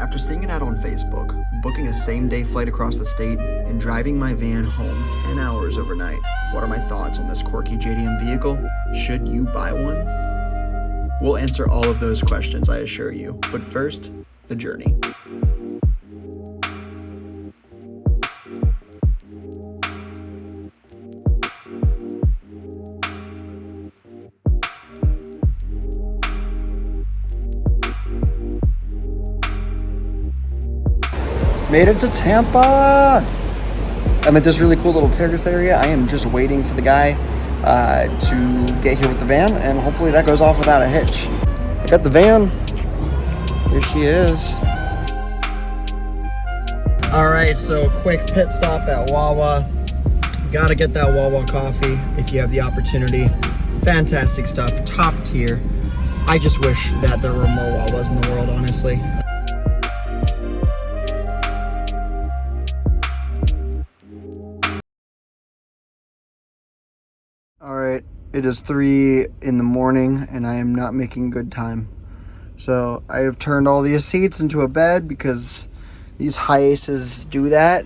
After seeing an ad on Facebook, booking a same-day flight across the state, and driving my van home 10 hours overnight, what are my thoughts on this quirky JDM vehicle? Should you buy one? We'll answer all of those questions, I assure you. But first, the journey. Made it to Tampa! I'm at this really cool little terrace area. I am just waiting for the guy to get here with the van, and hopefully that goes off without a hitch. I got the van. Here she is. Alright, so quick pit stop at Wawa. Gotta get that Wawa coffee if you have the opportunity. Fantastic stuff, top tier. I just wish that there were more Wawas in the world, honestly. Alright, it is 3 in the morning and I am not making good time. So I have turned all these seats into a bed because these HiAces do that.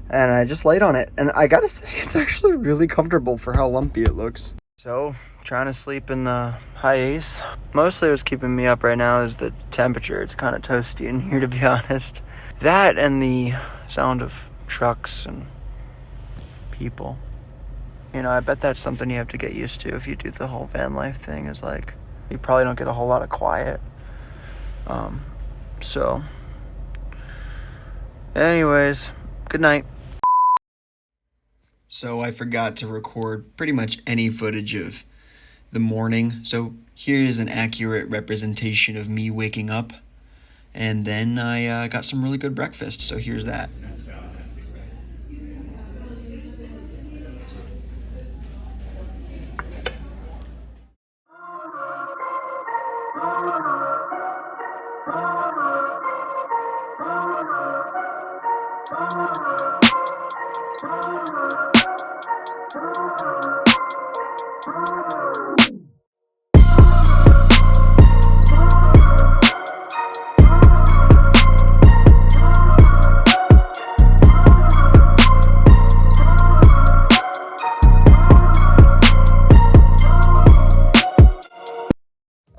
And I just laid on it. And I gotta say, it's actually really comfortable for how lumpy it looks. So, trying to sleep in the HiAce. Mostly what's keeping me up right now is the temperature. It's kind of toasty in here, to be honest. That and the sound of trucks and people. You know, I bet that's something you have to get used to if you do the whole van life thing, is like, you probably don't get a whole lot of quiet. So, anyways, good night. So I forgot to record pretty much any footage of the morning. So here is an accurate representation of me waking up. And then I got some really good breakfast, so here's that.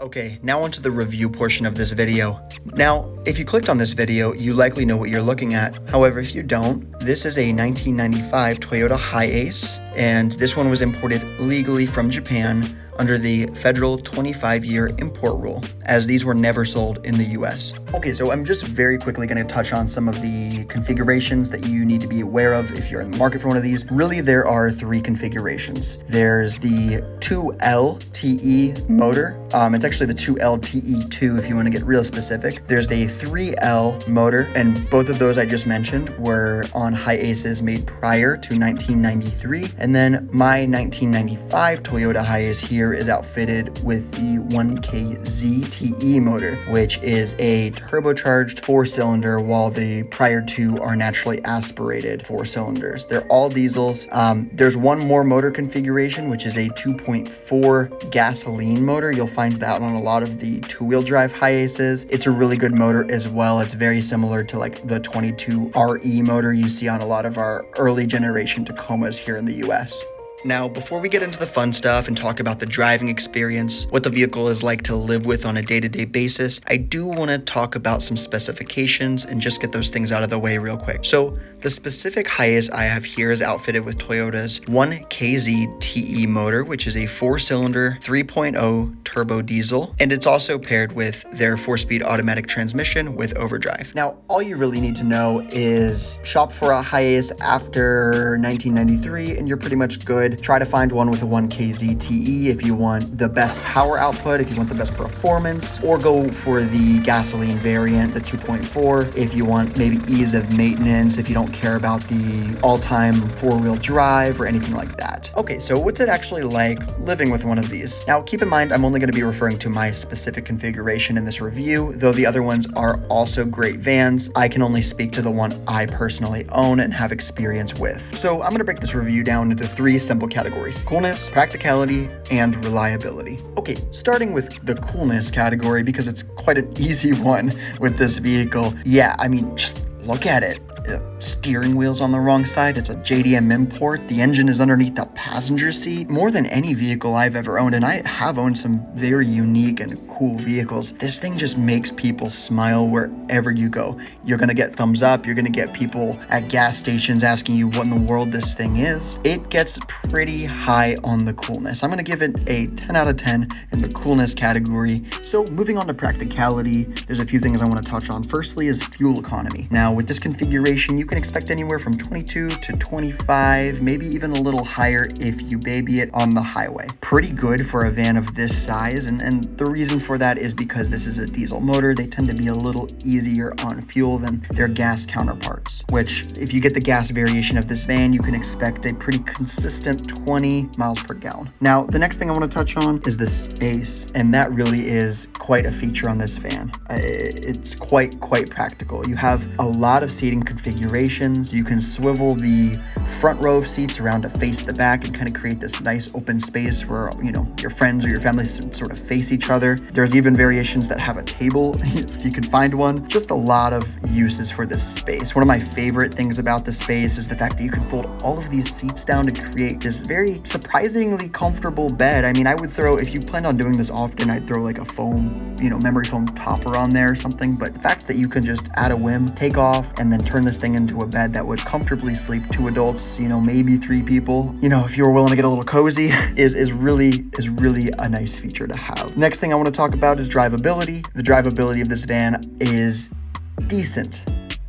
Okay, now onto the review portion of this video. Now, if you clicked on this video, you likely know what you're looking at. However, if you don't, this is a 1995 Toyota HiAce, and this one was imported legally from Japan under the federal 25-year import rule, as these were never sold in the US. Okay, so I'm just very quickly gonna touch on some of the configurations that you need to be aware of if you're in the market for one of these. Really, there are 3 configurations. There's the 2LTE motor. It's actually the 2LTE2 if you wanna get real specific. There's a 3L motor, and both of those I just mentioned were on HiAces made prior to 1993. And then my 1995 Toyota HiAce here is outfitted with the 1KZTE motor, which is a turbocharged 4-cylinder, while the prior 2 are naturally aspirated 4 cylinders. They're all diesels. There's one more motor configuration, which is a 2.4 gasoline motor. You'll find that on a lot of the 2-wheel drive HiAces. It's a really good motor as well. It's very similar to like the 22RE motor you see on a lot of our early generation Tacomas here in the US. Now, before we get into the fun stuff and talk about the driving experience, what the vehicle is like to live with on a day-to-day basis, I do want to talk about some specifications and just get those things out of the way real quick. So, the specific HiAce I have here is outfitted with Toyota's 1KZTE motor, which is a 4-cylinder 3.0 turbo diesel, and it's also paired with their 4-speed automatic transmission with overdrive. Now, all you really need to know is shop for a HiAce after 1993 and you're pretty much good. Try to find one with a 1KZTE if you want the best power output, if you want the best performance, or go for the gasoline variant, the 2.4, if you want maybe ease of maintenance, if you don't care about the all-time 4-wheel drive or anything like that. Okay, so what's it actually like living with one of these? Now, keep in mind, I'm only going to be referring to my specific configuration in this review, though the other ones are also great vans. I can only speak to the one I personally own and have experience with. So I'm going to break this review down into 3 simple simple categories: coolness, practicality, and reliability. Okay, starting with the coolness category, because it's quite an easy one with this vehicle. Yeah, I mean, just look at it. Steering wheel's on the wrong side. It's a JDM import. The engine is underneath the passenger seat. More than any vehicle I've ever owned, and I have owned some very unique and cool vehicles, this thing just makes people smile wherever you go. You're gonna get thumbs up. You're gonna get people at gas stations asking you what in the world this thing is. It gets pretty high on the coolness. I'm gonna give it a 10 out of 10 in the coolness category. So moving on to practicality, there's a few things I want to touch on. Firstly is fuel economy. Now with this configuration, you can expect anywhere from 22 to 25, maybe even a little higher if you baby it on the highway. Pretty good for a van of this size, and the reason for that is because this is a diesel motor. They tend to be a little easier on fuel than their gas counterparts, which if you get the gas variation of this van, you can expect a pretty consistent 20 miles per gallon. Now, the next thing I want to touch on is the space, and that really is quite a feature on this van. It's quite practical. You have a lot of seating configurations. You can swivel the front row of seats around to face the back and kind of create this nice open space where, you know, your friends or your family sort of face each other. There's even variations that have a table if you can find one. Just a lot of uses for this space. One of my favorite things about this space is the fact that you can fold all of these seats down to create this very surprisingly comfortable bed. I mean, I would throw, if you planned on doing this often, I'd throw like a foam, memory foam topper on there or something. But the fact that you can just at a whim take off and then turn this thing into a bed that would comfortably sleep 2 adults, maybe 3 people, if you were willing to get a little cozy, is really a nice feature to have. Next thing I want to talk about is drivability. The drivability of this van is decent.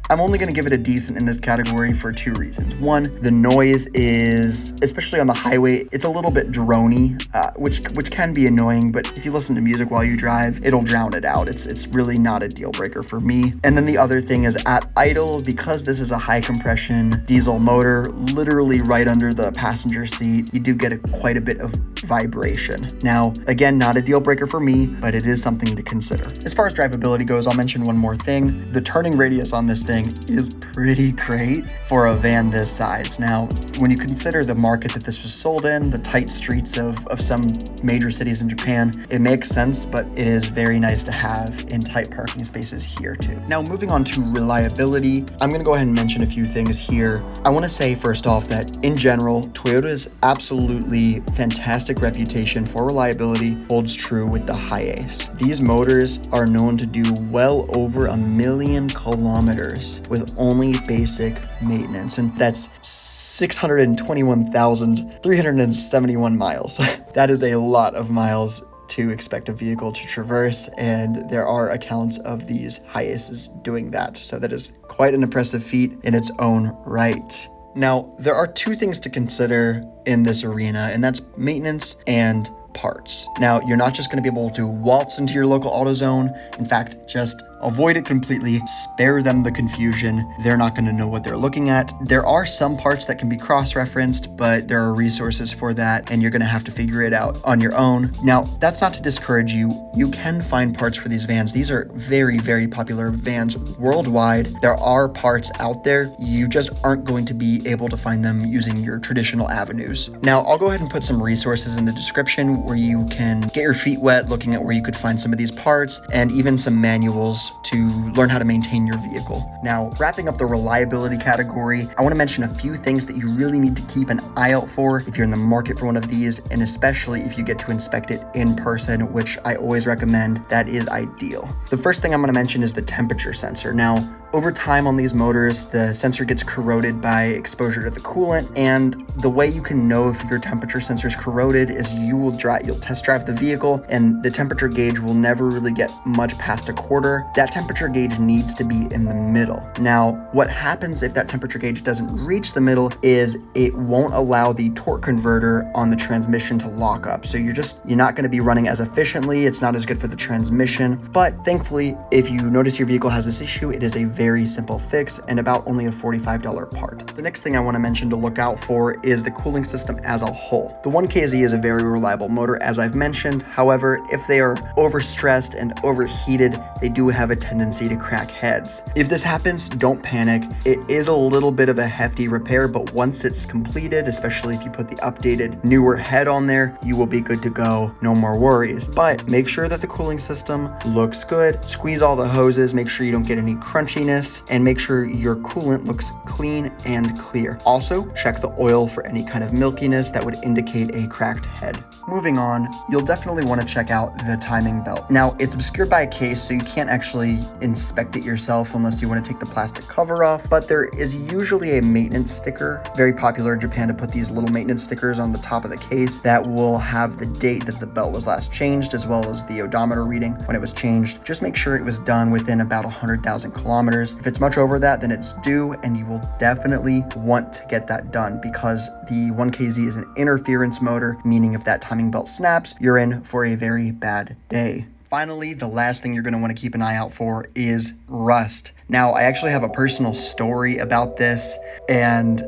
I'm only going to give it a decent in this category for 2 reasons. One, the noise is, especially on the highway, it's a little bit droney, which can be annoying, but if you listen to music while you drive, it'll drown it out. It's really not a deal breaker for me. And then the other thing is at idle, because this is a high compression diesel motor, literally right under the passenger seat, you do get quite a bit of vibration. Now, again, not a deal breaker for me, but it is something to consider. As far as drivability goes, I'll mention one more thing. The turning radius on this thing is pretty great for a van this size. Now, when you consider the market that this was sold in, the tight streets of some major cities in Japan, it makes sense, but it is very nice to have in tight parking spaces here too. Now, moving on to reliability, I'm gonna go ahead and mention a few things here. I wanna say first off that in general, Toyota's absolutely fantastic reputation for reliability holds true with the HiAce. These motors are known to do well over 1 million kilometers with only basic maintenance, and that's 621,371 miles. That is a lot of miles to expect a vehicle to traverse, and there are accounts of these HiAces doing that, so that is quite an impressive feat in its own right. Now, there are 2 things to consider in this arena, and that's maintenance and parts. Now, you're not just going to be able to waltz into your local AutoZone. In fact, just avoid it completely, spare them the confusion. They're not going to know what they're looking at. There are some parts that can be cross-referenced, but there are resources for that, and you're going to have to figure it out on your own. Now, that's not to discourage you. You can find parts for these vans. These are very, very popular vans worldwide. There are parts out there. You just aren't going to be able to find them using your traditional avenues. Now, I'll go ahead and put some resources in the description where you can get your feet wet looking at where you could find some of these parts, and even some manuals to learn how to maintain your vehicle. Now, wrapping up the reliability category, I want to mention a few things that you really need to keep an eye out for if you're in the market for one of these, and especially if you get to inspect it in person, which I always recommend. That is ideal. The first thing I'm going to mention is the temperature sensor. Now, over time on these motors, the sensor gets corroded by exposure to the coolant, and the way you can know if your temperature sensor is corroded is you'll test drive the vehicle, and the temperature gauge will never really get much past a quarter. That temperature gauge needs to be in the middle. Now, what happens if that temperature gauge doesn't reach the middle is it won't allow the torque converter on the transmission to lock up. So you're not going to be running as efficiently. It's not as good for the transmission. But thankfully, if you notice your vehicle has this issue, it is a very simple fix and about only a $45 part. The next thing I want to mention to look out for is the cooling system as a whole. The 1KZ is a very reliable motor, as I've mentioned. However, if they are overstressed and overheated, they do have a tendency to crack heads. If this happens, don't panic. It is a little bit of a hefty repair, but once it's completed, especially if you put the updated, newer head on there, you will be good to go. No more worries. But make sure that the cooling system looks good. Squeeze all the hoses, make sure you don't get any crunchiness, and make sure your coolant looks clean and clear. Also, check the oil for any kind of milkiness that would indicate a cracked head. Moving on, you'll definitely want to check out the timing belt. Now, it's obscured by a case, so you can't actually inspect it yourself unless you want to take the plastic cover off, but there is usually a maintenance sticker, very popular in Japan to put these little maintenance stickers on the top of the case that will have the date that the belt was last changed, as well as the odometer reading when it was changed. Just make sure it was done within about 100,000 kilometers. If it's much over that, then it's due, and you will definitely want to get that done because the 1KZ is an interference motor, meaning if that timing belt snaps, you're in for a very bad day. Finally, the last thing you're going to want to keep an eye out for is rust. Now, I actually have a personal story about this, and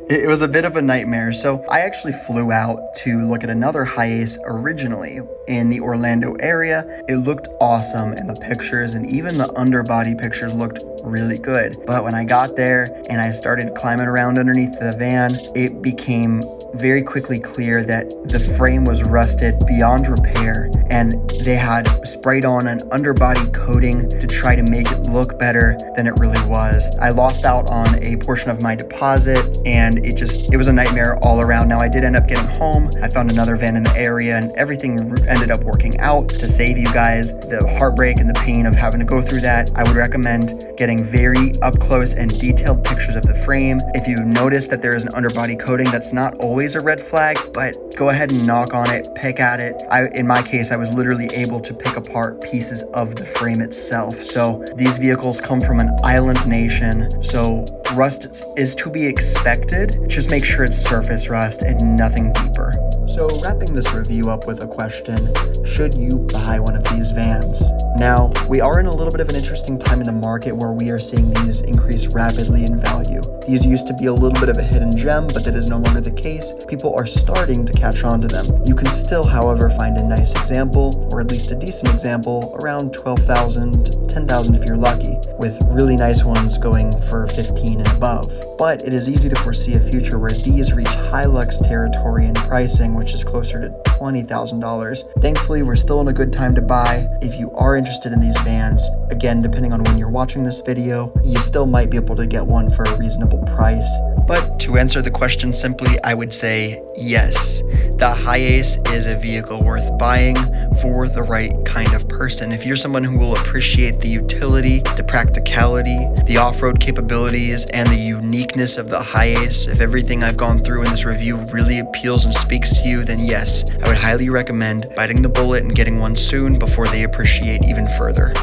it was a bit of a nightmare. So I actually flew out to look at another HiAce originally in the Orlando area. It looked awesome in the pictures, and even the underbody pictures looked really good. But when I got there and I started climbing around underneath the van, it became very quickly clear that the frame was rusted beyond repair, and they had sprayed on an underbody coating to try to make it look better than it really was. I lost out on a portion of my deposit, and it was a nightmare all around. Now, I did end up getting home. I found another van in the area, and everything ended up working out. To save you guys the heartbreak and the pain of having to go through that, I would recommend getting very up close and detailed pictures of the frame. If you notice that there is an underbody coating, that's not always a red flag, but go ahead and knock on it, pick at it. In my case, I was literally able to pick apart pieces of the frame itself. So these vehicles come from an island nation, so rust is to be expected. Just make sure it's surface rust and nothing deeper. So wrapping this review up with a question, should you buy one of these vans? Now, we are in a little bit of an interesting time in the market where we are seeing these increase rapidly in value. These used to be a little bit of a hidden gem, but that is no longer the case. People are starting to catch on to them. You can still, however, find a nice example, or at least a decent example, around 12,000, 10,000 if you're lucky, with really nice ones going for 15 and above. But it is easy to foresee a future where these reach Hilux territory in pricing, which is closer to $20,000. Thankfully, we're still in a good time to buy. If you are interested in these vans, again, depending on when you're watching this video, you still might be able to get one for a reasonable price. But to answer the question simply, I would say yes. The HiAce is a vehicle worth buying for the right kind of person. If you're someone who will appreciate the utility, the practicality, the off-road capabilities, and the uniqueness of the HiAce, if everything I've gone through in this review really appeals and speaks to you, then yes, I would highly recommend biting the bullet and getting one soon before they appreciate even further.